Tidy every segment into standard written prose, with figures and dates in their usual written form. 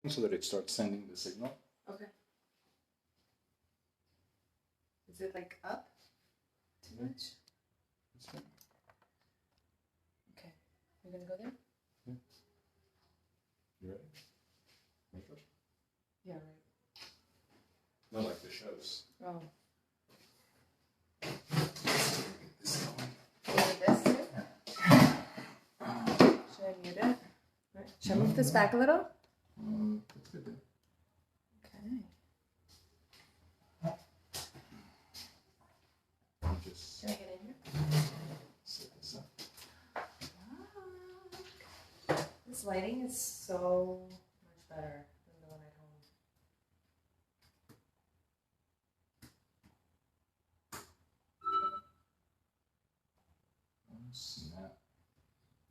so that it starts sending the signal. Okay. Is it like up too much? Okay. You're gonna go there? Yeah. You ready? Makeup? Yeah, right. Not like the shows. Oh. This going. You need this too? Should I mute it? Right. Should I move this back a little? That's good then. Okay. Just Should I get in here? set this up. This lighting is so much better than the one at home. Oh, snap.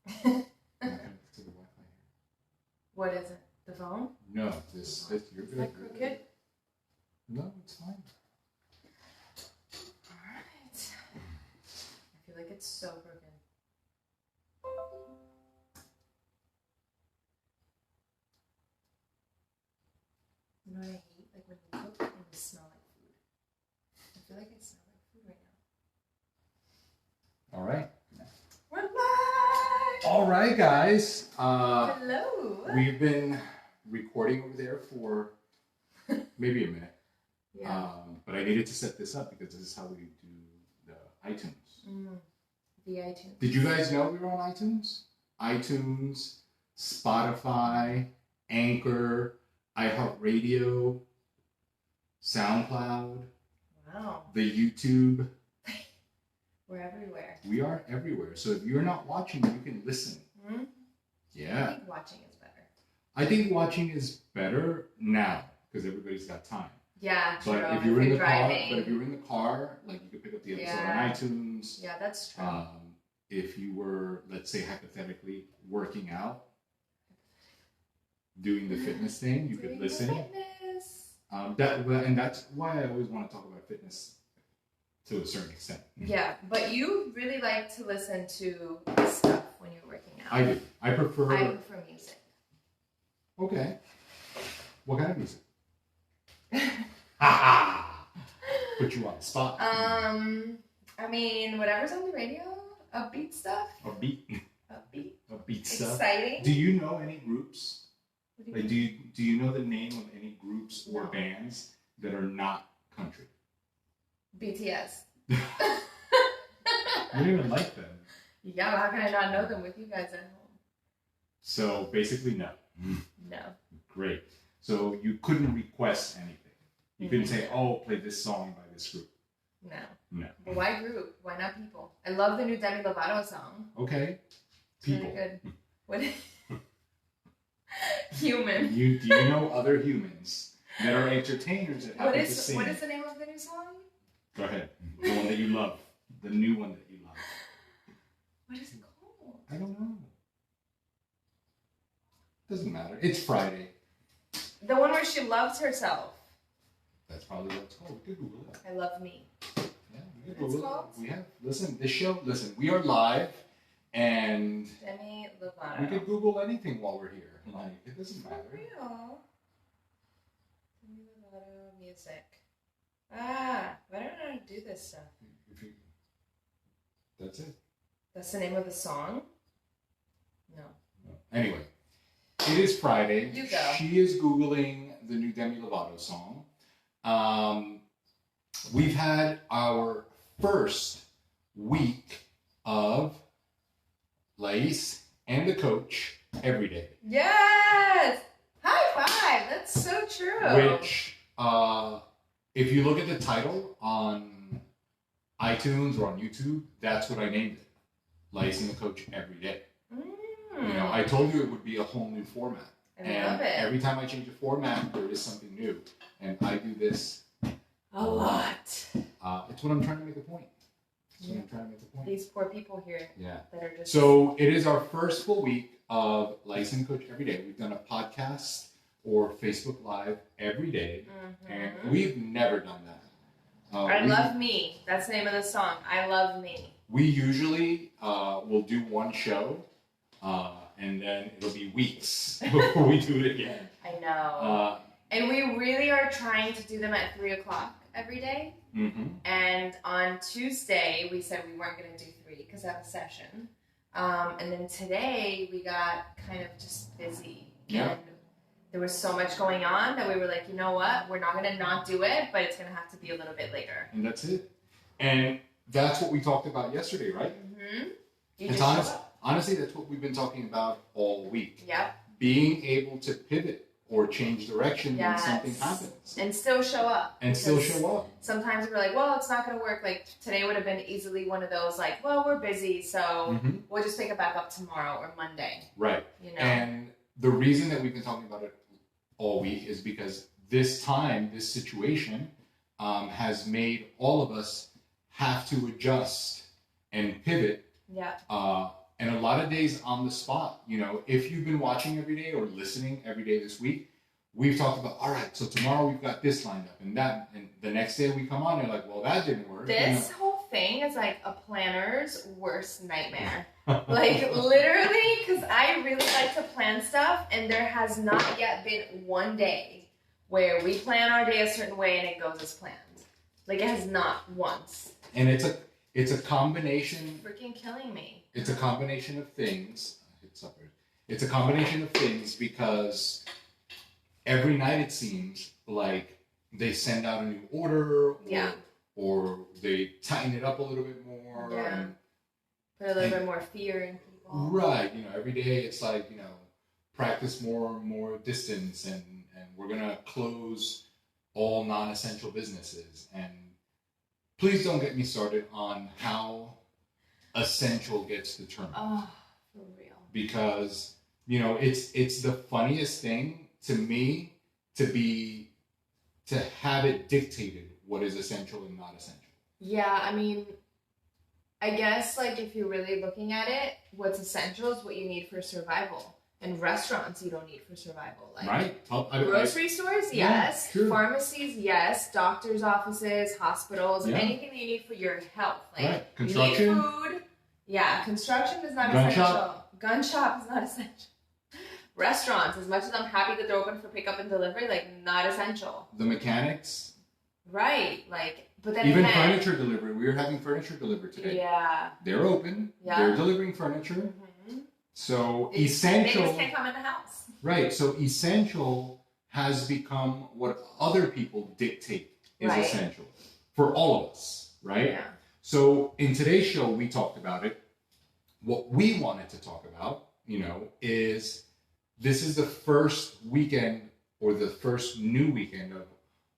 I'm connected to the Wi-Fi here. What is it? The phone? No, this you're Is good. that You're crooked? good. No, it's fine. Alright. I feel like it's so broken. You know what I hate? Like when you cook and you smell like food. I feel like I smell like food right now. All right. We're live! All right, guys. Hello! We've been recording over there for maybe a minute. Yeah. But I needed to set this up because this is how we do the iTunes. The iTunes. Did you guys know we were on iTunes? iTunes, Spotify, Anchor, iHeartRadio, SoundCloud, Wow. the YouTube. We're everywhere. We are everywhere. So if you're not watching, you can listen. I Yeah. think watching is better. I think watching is better now because everybody's got time. Yeah, true. But if you're in the driving. car, like you could pick up the episode Yeah. on iTunes. Yeah, that's true. If you were, let's say hypothetically, working out, doing the fitness thing, you could Doing listen. Fitness. And that's why I always want to talk about fitness to a certain extent. Yeah, but you really like to listen to stuff when you're working out. I do. I prefer music. Okay. What kind of music? Ha! Put you on the spot. I mean, whatever's on the radio, upbeat stuff. Upbeat stuff. Exciting. Do you know any groups? What do you Like, mean? do you know the name of any groups or No. bands that are not country? BTS. You don't even like them. Yeah, but how can I not know them with you guys at home? So basically, no. No. Great. So you couldn't request anything. You couldn't say, "Oh, play this song by this group." No. No. But why group? Why not people? I love the new Demi Lovato song. Okay. It's People. really good. What? Human. Do you know other humans that are entertainers that happen to sing? What is the name of the new song? Go ahead. The one that you love. The new one that you love. What is it called? I don't know. Doesn't matter. It's Friday. The one where she loves herself. That's probably what it's called. We could Google it. I love me. Yeah, we could It's Google called? it. We have. Listen, this show. Listen, we are live, and Demi Lovato. we could Google anything while we're here. Like, it doesn't For matter. real. Demi Lovato music. Why don't I know how to do this stuff? That's it. That's the name of the song? No. Anyway, it is Friday. You go. She is Googling the new Demi Lovato song. We've had our first week of Lais and the coach every day. Yes! High five! That's so true. Which, if you look at the title on iTunes or on YouTube, that's what I named it. Lais and the coach every day. You know, I told you it would be a whole new format. I love it. Every time I change a format, there is something new. And I do this A lot. It's what I'm trying to make a point. These poor people here Yeah. that are just... So it is our first full week of Lais and Coach every day. We've done a podcast or Facebook Live every day, and we've never done that. I love me. That's the name of the song. I love me. We usually will do one show, and then it'll be weeks before we do it again. I know. And we really are trying to do them at 3 o'clock every day. Mm-hmm. And on Tuesday, we said we weren't going to do 3 because I have a session. And then today, we got kind of just busy. Yeah. And there was so much going on that we were like, you know what? We're not going to not do it, but it's going to have to be a little bit later. And that's it. And that's what we talked about yesterday, right? Mm-hmm. It's honestly, that's what we've been talking about all week. Yep. Being able to pivot or change direction when something happens. And still show up. And still show up. Sometimes we're like, well, it's not going to work. Like, today would have been easily one of those, like, well, we're busy, so we'll just pick it back up tomorrow or Monday. Right. You know? And the reason that we've been talking about it all week is because this situation, has made all of us have to adjust and pivot. Yeah. And a lot of days on the spot. You know, if you've been watching every day or listening every day this week, we've talked about, all right, so tomorrow we've got this lined up and that, and the next day we come on and like, well, that didn't work. This whole thing is like a planner's worst nightmare. Like, literally, because I really like to plan stuff, and there has not yet been one day where we plan our day a certain way and it goes as planned. Like, it has not once. And it's a combination. Freaking killing me. It's a combination of things. It's a combination of things because every night it seems like they send out a new order or they tighten it up a little bit more. Yeah. Put a little bit more fear in people. Right. You know, every day it's like, you know, practice more distance and we're going to close all non-essential businesses. And please don't get me started on how essential gets determined. Oh, for real. Because, you know, it's the funniest thing to me to have it dictated what is essential and not essential. Yeah, I mean, I guess, like, if you're really looking at it, what's essential is what you need for survival. And restaurants you don't need for survival. Like, right. Grocery stores, yes. Yeah, sure. Pharmacies, yes. Doctors' offices, hospitals, anything that you need for your health. Like, right. Construction. You need food. Yeah, construction is not Gun essential. shop. Gun shop is not essential. Restaurants, as much as I'm happy that they're open for pickup and delivery, like, not essential. The mechanics. Right. Like, but then even furniture delivery. We were having furniture delivered today. Yeah. They're open. Yeah. They're delivering furniture. Mm-hmm. So essential. They just can't come in the house. Right. So essential has become what other people dictate is essential for all of us. Right. Yeah. So in today's show, we talked about it. What we wanted to talk about, you know, is this is the first weekend or the first new weekend of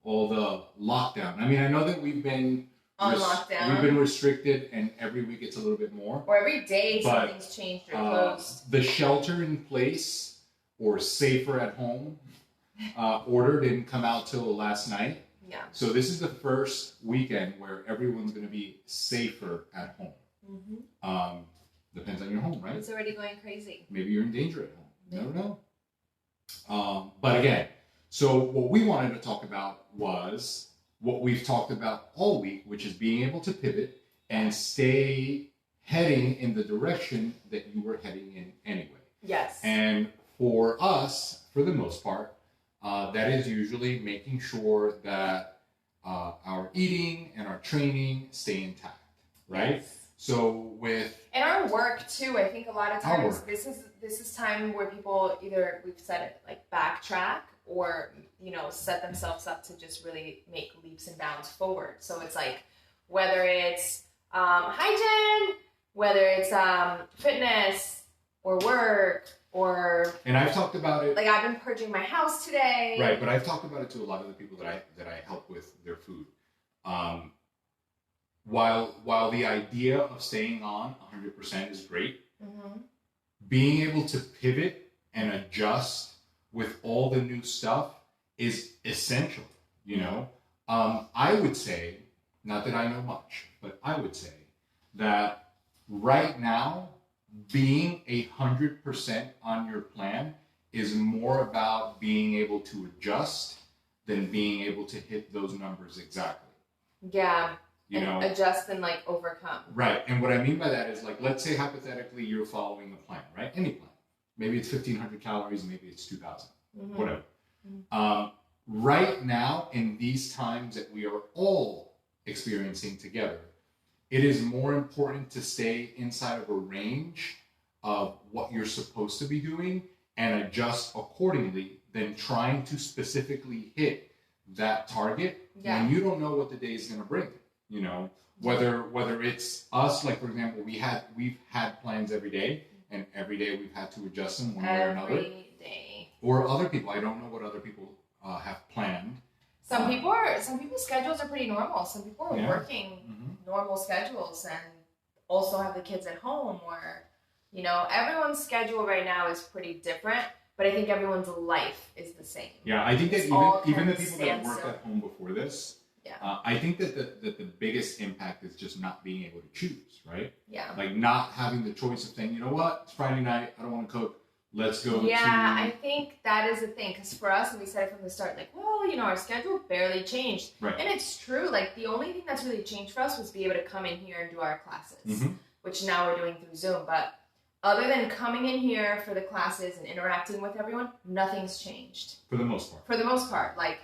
all the lockdown. I mean, I know that we've been on lockdown. We've been restricted, and every week it's a little bit more. Or every day something's changed or closed. The shelter in place or safer at home order didn't come out till last night. Yeah. So this is the first weekend where everyone's going to be safer at home. Mm-hmm. Depends on your home, right? It's already going crazy. Maybe you're in danger at home. Never know. But again, so what we wanted to talk about was what we've talked about all week, which is being able to pivot and stay heading in the direction that you were heading in anyway. Yes. And for us, for the most part, that is usually making sure that our eating and our training stay intact, right? Yes. So with and our work too, I think a lot of times this is time where people either, we've said it, like backtrack or, you know, set themselves up to just really make leaps and bounds forward. So it's like whether it's hygiene, whether it's fitness or work or, and I've talked about it. Like, I've been purging my house today. Right, but I've talked about it to a lot of the people that I help with their food. While the idea of staying on 100% is great, being able to pivot and adjust with all the new stuff is essential, you know? I would say, not that I know much, but I would say that right now, being 100% on your plan is more about being able to adjust than being able to hit those numbers exactly. Yeah. You know, adjust and like overcome. Right. And what I mean by that is, like, let's say hypothetically you're following a plan, right? Any plan. Maybe it's 1,500 calories, maybe it's 2,000, whatever. Right now, in these times that we are all experiencing together, it is more important to stay inside of a range of what you're supposed to be doing and adjust accordingly than trying to specifically hit that target when you don't know what the day is going to bring. You know, whether it's us, like for example, we've had plans every day, and every day we've had to adjust them one way or another. Every day. Or other people, I don't know what other people have planned. Some people's schedules are pretty normal. Some people are working normal schedules and also have the kids at home, or you know, everyone's schedule right now is pretty different. But I think everyone's life is the same. Yeah, I think that even the people that worked at home before this, I think that the biggest impact is just not being able to choose, right? Yeah. Like not having the choice of saying, you know what, it's Friday night, I don't want to cook. Let's go I think that is the thing. Because for us, and we said it from the start, like, well, you know, our schedule barely changed. Right. And it's true. Like, the only thing that's really changed for us was be able to come in here and do our classes, which now we're doing through Zoom. But other than coming in here for the classes and interacting with everyone, nothing's changed. For the most part. For the most part. Like,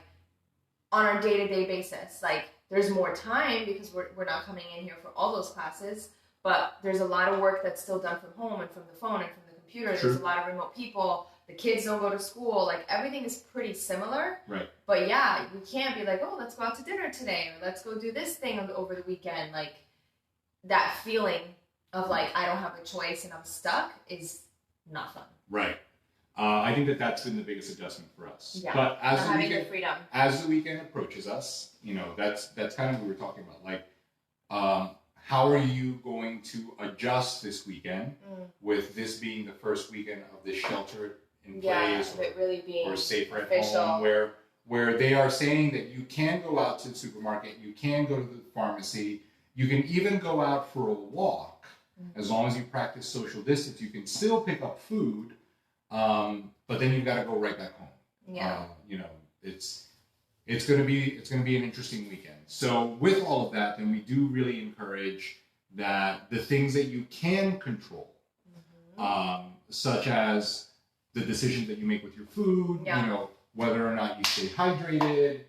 on our day-to-day basis. Like, there's more time because we're not coming in here for all those classes. But there's a lot of work that's still done from home and from the phone and from the computer. True. There's a lot of remote people. The kids don't go to school. Like, everything is pretty similar. Right. But yeah, we can't be like, oh, let's go out to dinner today, or let's go do this thing over the weekend. Like, that feeling of like, I don't have a choice and I'm stuck is not fun. Right. I think that's been the biggest adjustment for us. Yeah. But freedom. As the weekend approaches us, you know, that's kind of what we were talking about. Like, how are you going to adjust this weekend with this being the first weekend of this shelter in place, really being or safer official. at home, where they are saying that you can go out to the supermarket, you can go to the pharmacy, you can even go out for a walk. As long as you practice social distance, you can still pick up food, but then you've got to go right back home. Yeah. You know, it's going to be an interesting weekend. So with all of that, then we do really encourage that the things that you can control, such as the decisions that you make with your food, you know, whether or not you stay hydrated,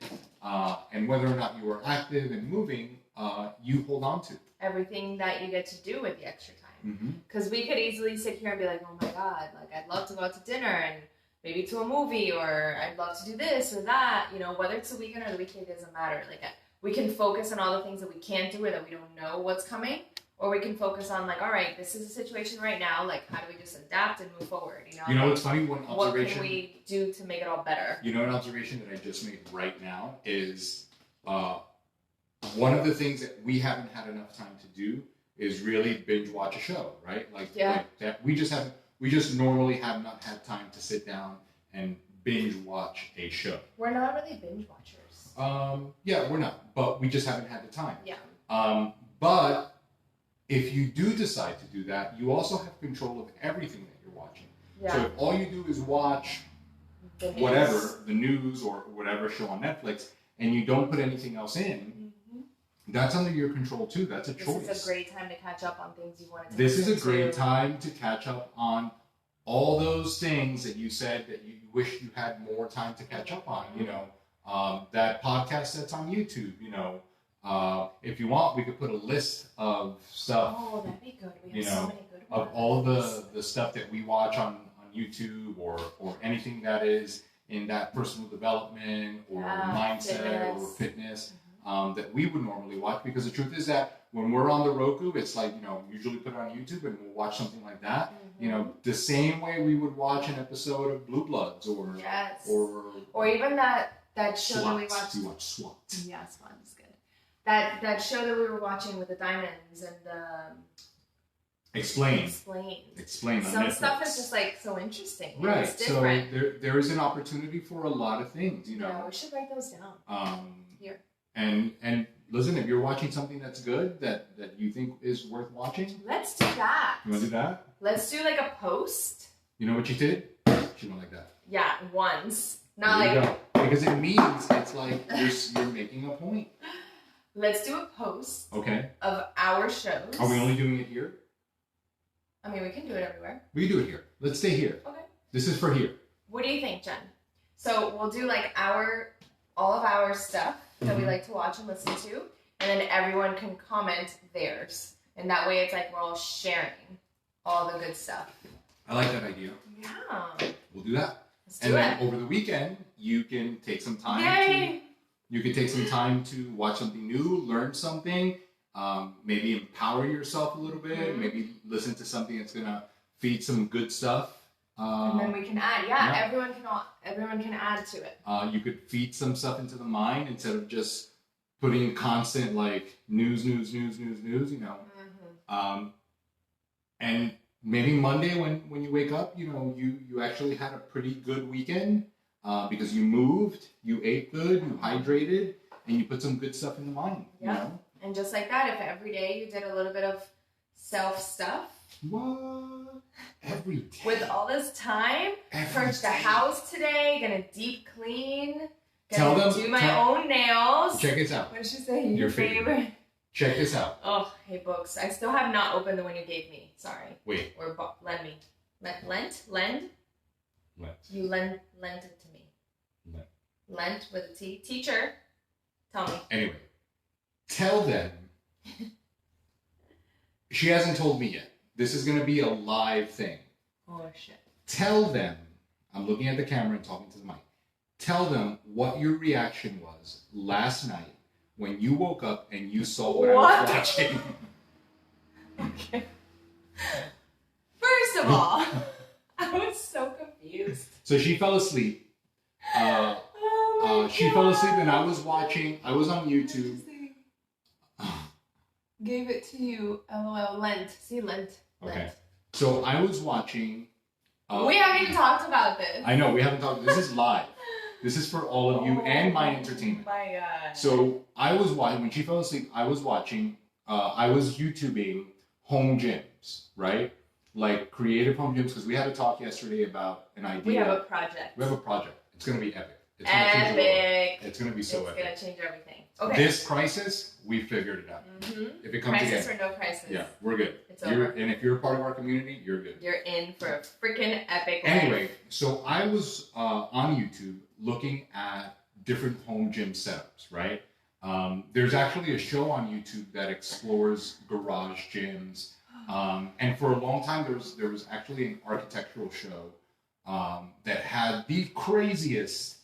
and whether or not you are active and moving, you hold on to. Everything that you get to do with the extra time. Because we could easily sit here and be like, oh my God, like I'd love to go out to dinner and maybe to a movie, or I'd love to do this or that. You know, whether it's the weekend or the weekday, it doesn't matter. Like, we can focus on all the things that we can't do or that we don't know what's coming. Or we can focus on like, all right, this is a situation right now. Like, how do we just adapt and move forward? You know, it's funny, one observation. What can we do to make it all better? You know, an observation that I just made right now is one of the things that we haven't had enough time to do is really binge watch a show, right? Like that. We just normally have not had time to sit down and binge watch a show. We're not really binge watchers. Yeah, we're not, but we just haven't had the time. Yeah. But if you do decide to do that, you also have control of everything that you're watching. Yeah. So if all you do is watch the news or whatever show on Netflix, and you don't put anything else in, that's under your control too. That's a choice. This is a great time to catch up on things you wanted to This is a great time to catch up on all those things that you said that you wish you had more time to catch up on. You know, that podcast that's on YouTube, you know, if you want, we could put a list of stuff. Oh, that'd be good. We have so many good ones. Of all the stuff that we watch on YouTube or anything that is in that personal development or mindset or fitness. That we would normally watch, because the truth is that when we're on the Roku, it's like, you know, usually put it on YouTube and we'll watch something like that. You know, the same way we would watch an episode of Blue Bloods or even that show SWAT. That we watched. You watch SWAT. Yeah, SWAT is good. That show that we were watching with the diamonds and the Explain. On Some Netflix. stuff is just like so interesting. Right. It's different. So there is an opportunity for a lot of things, you know. Yeah, we should write those down. Here. And listen, if you're watching something that's good that you think is worth watching, let's do that. You want to do that? Let's do like a post. You know what you did? She went like that. Yeah, once. Not like go. Because it means it's like you're making a point. Let's do a post. Okay. Of our shows. Are we only doing it here? I mean, we can do it everywhere. We can do it here. Let's stay here. Okay. This is for here. What do you think, Jen? So we'll do like all of our stuff that we like to watch and listen to, and then everyone can comment theirs, and that way it's like we're all sharing all the good stuff. I like that idea. Yeah. We'll do that. Let's do it. And then over the weekend, you can take some time. Yay! You can take some time to watch something new, learn something, maybe empower yourself a little bit, maybe listen to something that's gonna feed some good stuff. And then we can add. Yeah. Everyone can add to it. You could feed some stuff into the mind instead of just putting constant like news. You know. And maybe Monday when you wake up, you know, you actually had a pretty good weekend because you moved, you ate good, you hydrated, and you put some good stuff in the mind. Yeah. You know? And just like that, if every day you did a little bit of self stuff. What? Every day. With all this time, purge the house today, gonna deep clean, gonna do my own nails. Check this out. What did she say? Your favorite? Check this out. Oh, hey, books. I still have not opened the one you gave me. Sorry. Wait. Or lend me. Lend? Lent. You lent it to me. Lent with a T. Teacher, tell me. Anyway, tell them. She hasn't told me yet. This is going to be a live thing. Oh, shit. Tell them, I'm looking at the camera and talking to the mic. Tell them what your reaction was last night when you woke up and you saw what I was watching. Okay. First of all, I was so confused. So she fell asleep. She fell asleep and I was watching. I was on YouTube. Gave it to you. LOL. Lent. See, Lent. Okay. So I was watching. We haven't even talked about this. I know we haven't talked. This is live. This is for all of you and my entertainment. Oh my God. So I was watching, when she fell asleep, I was watching, I was YouTubing home gyms, right? Like creative home gyms, because we had a talk yesterday about an idea. We have a project. We have a project. It's going to be epic. It's epic. It's going to be so epic. It's going to change everything. Okay. This crisis, we figured it out. If it comes crisis again. or no crisis. Yeah, we're good. It's over. And if you're a part of our community, you're good. You're in for a freaking epic Anyway, life. so I was on YouTube looking at different home gym setups, right? There's actually a show on YouTube that explores garage gyms. And for a long time, there was actually an architectural show that had the craziest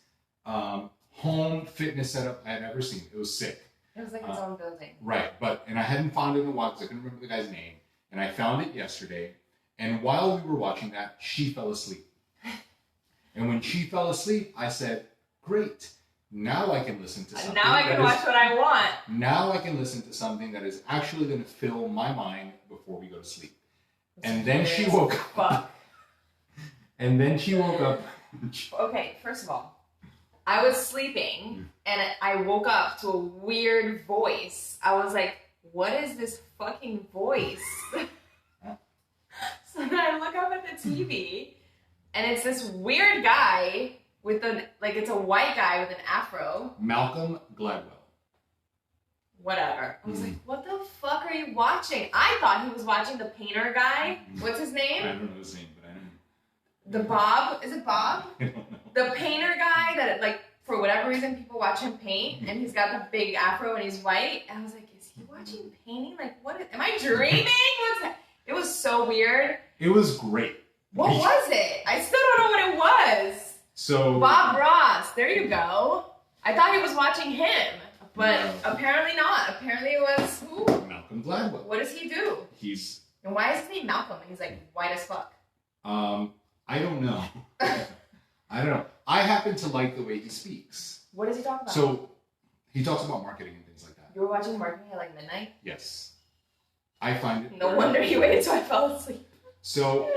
home fitness setup I had ever seen. It was sick. It was like its own building. Right, and I hadn't found it in a while because I couldn't remember the guy's name. And I found it yesterday. And while we were watching that, she fell asleep. And when she fell asleep, I said, great. Now I can listen to something. Now I can watch what I want. Now I can listen to something that is actually going to fill my mind before we go to sleep. And then she woke up. And then she woke up. Okay, first of all, I was sleeping and I woke up to a weird voice. I was like, what is this fucking voice? So then I look up at the TV and it's this weird guy with it's a white guy with an afro. Malcolm Gladwell. Whatever. I was like, what the fuck are you watching? I thought he was watching the painter guy. What's his name? I don't know his name, but I know. The Bob? Is it Bob? I don't know. The painter guy that, for whatever reason, people watch him paint, and he's got the big afro and he's white. And I was like, is he watching painting? Am I dreaming? What's that? It was so weird. It was great. What was it? I still don't know what it was. So Bob Ross. There you go. I thought he was watching him, but apparently not. Apparently it was who? Malcolm Gladwell. What does he do? And why is his name Malcolm? And he's white as fuck. I don't know. I don't know. I happen to like the way he speaks. What does he talk about? So he talks about marketing and things like that. You were watching marketing at midnight? Yes. I find it. No wonder he waited till I fell asleep. So,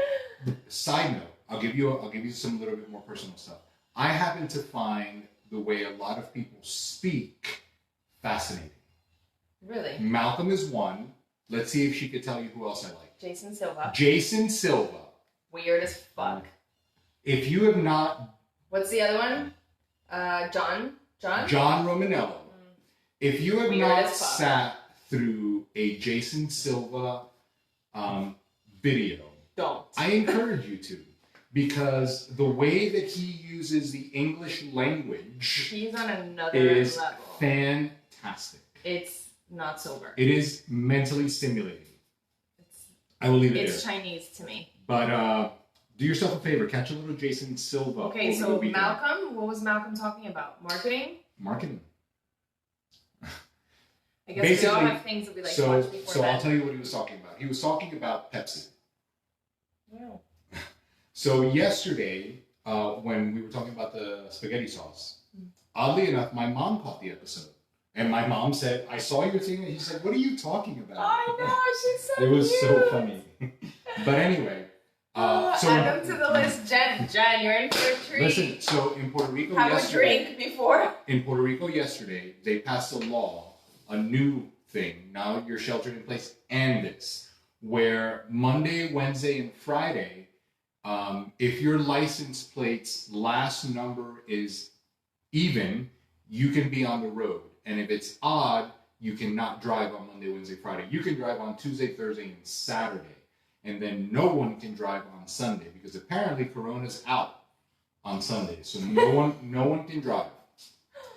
side note, I'll give you some little bit more personal stuff. I happen to find the way a lot of people speak fascinating. Really? Malcolm is one. Let's see if she could tell you who else I like. Jason Silva. Jason Silva. Weird as fuck. If you have not... What's the other one? John Romanello. If you have not sat through a Jason Silva video, don't. I encourage you to. because the way that he uses the English language he's on another is level. Fantastic. It's not sober. It is mentally stimulating. I will leave it there. It's Chinese to me. But do yourself a favor. Catch a little Jason Silva. Okay, so Malcolm, what was Malcolm talking about? Marketing? Marketing. I guess we all have things that we like to watch before So bed. I'll tell you what he was talking about. He was talking about Pepsi. Wow. So yesterday, when we were talking about the spaghetti sauce, oddly enough, my mom caught the episode. And my mom said, I saw your thing, and he said, what are you talking about? I know, she's so It was cute. so funny. But anyway. So add them to the list, Jen. Jen, you're in for a treat. Listen, so in Puerto Rico Have a drink before. In Puerto Rico yesterday, they passed a law, a new thing. Now you're sheltered in place, and this, where Monday, Wednesday, and Friday, if your license plate's last number is even, you can be on the road. And if it's odd, you cannot drive on Monday, Wednesday, Friday. You can drive on Tuesday, Thursday, and Saturday. And then no one can drive on Sunday because apparently Corona's out on Sunday. So no one can drive.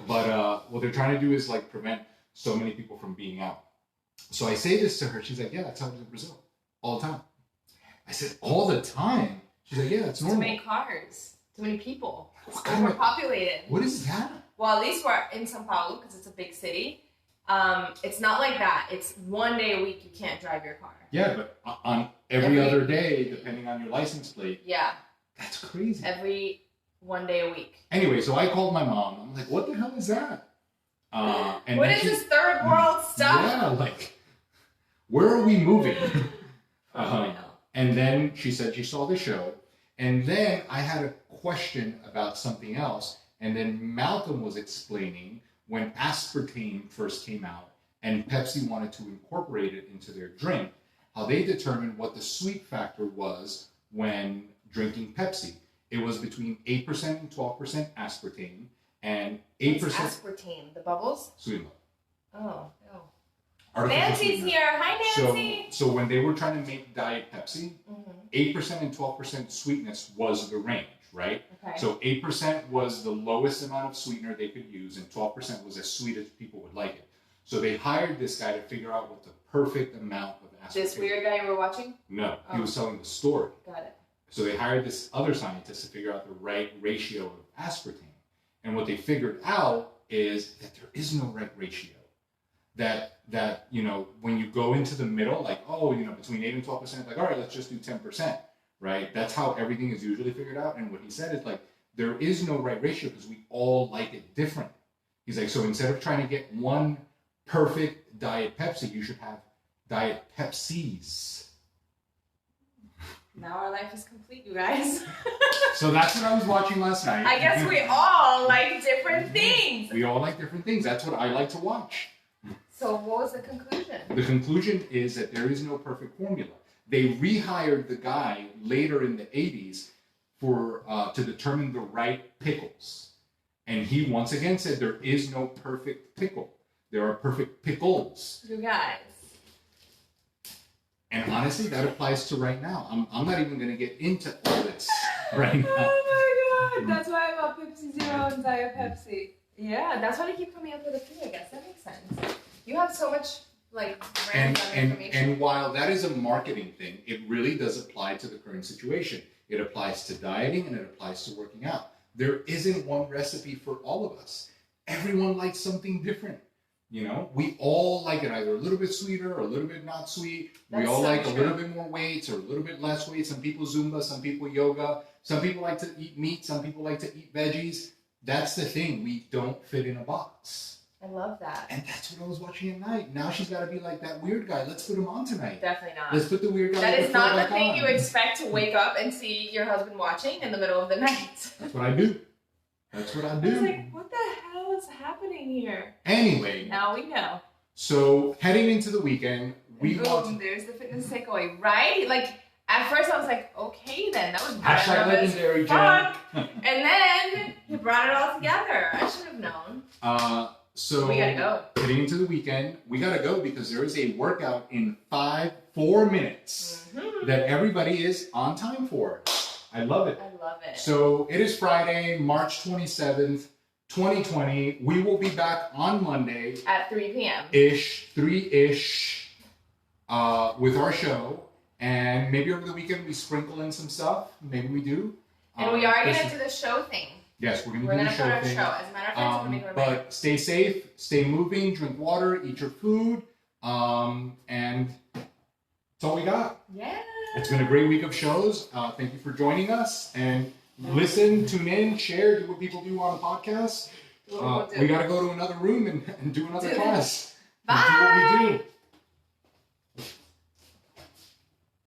But what they're trying to do is like prevent so many people from being out. So I say this to her. She's like, yeah, that's how it is in Brazil. All the time. I said, all the time? She's like, yeah, it's normal. Too many cars. Too many people. It's kind of- overpopulated. What is that? Well, at least we're in Sao Paulo because it's a big city. It's not like that. It's one day a week you can't drive your car. Yeah, but on every other day, depending on your license plate. Yeah. That's crazy. Every one day a week. Anyway, so I called my mom. I'm like, what the hell is that? And what is this third world stuff? Yeah, like, where are we moving? I know. And then she said she saw the show. And then I had a question about something else. And then Malcolm was explaining when aspartame first came out and Pepsi wanted to incorporate it into their drink, how they determined what the sweet factor was when drinking Pepsi. It was between 8% and 12% aspartame and 8% What's aspartame? The bubbles? sweet milk. Oh, no. Artificial Nancy's sweetener. here. Hi, Nancy. So when they were trying to make Diet Pepsi, Mhm. 8% and 12% sweetness was the range, right? Okay. So 8% was the lowest amount of sweetener they could use, and 12% was as sweet as people would like it. So they hired this guy to figure out what the perfect amount of aspartame. This weird guy you were watching? No, Oh. he was telling the story. Got it. So they hired this other scientist to figure out the right ratio of aspartame. And what they figured out is that there is no right ratio. That you know, when you go into the middle, like, oh, you know, between 8 and 12%, like, all right, let's just do 10%, right? That's how everything is usually figured out. And what he said is like, there is no right ratio because we all like it different. He's like, so instead of trying to get one perfect Diet Pepsi, you should have Diet Pepsis. Now our life is complete, you guys. So that's what I was watching last night. I guess we all like different things. We all like different things. That's what I like to watch. So what was the conclusion? The conclusion is that there is no perfect formula. They rehired the guy later in the 80s for to determine the right pickles. And he once again said there is no perfect pickle. There are perfect pickles. You guys. And honestly, that applies to right now. I'm not even going to get into all this right now. Oh my god, that's why I bought Pepsi Zero and Diet Pepsi. Yeah, that's why they keep coming up with a fee, I guess. That makes sense. You have so much, like, random information. And while that is a marketing thing, it really does apply to the current situation. It applies to dieting and it applies to working out. There isn't one recipe for all of us. Everyone likes something different. You know, we all like it either a little bit sweeter or a little bit not sweet. We all like a little bit more weights or a little bit less weight. Some people Zumba, some people yoga. Some people like to eat meat. Some people like to eat veggies. That's the thing. We don't fit in a box. I love that. And that's what I was watching at night. Now she's got to be like that weird guy. Let's put him on tonight. Definitely not. Let's put the weird guy. That is not the thing on. you expect to wake up and see your husband watching in the middle of the night. That's what I do. That's what I do. I was like, what the hell is happening here? Anyway. Now we know. So heading into the weekend, Boom, there's the fitness takeaway, right? Like, at first I was like, okay then, that was hashtag legendary, Jen. And then you brought it all together. I should have known. So we gotta go. Heading into the weekend, we gotta go because there is a workout in 4 minutes that everybody is on time for. I love it. I love it. So it is Friday, March 27th, 2020. We will be back on Monday. At 3 p.m. 3-ish, with our show. And maybe over the weekend we sprinkle in some stuff. Maybe we do. And we are going to do the show thing. Yes, we're going to do the show thing. We're going to put our show. As a matter of fact, we're going to make But stay safe, stay moving, drink water, eat your food. And that's all we got. Yeah. It's been a great week of shows. Thank you for joining us. And listen, tune in, share, do what people do on podcasts. We got to go to another room and do another class. Bye. Do what we do.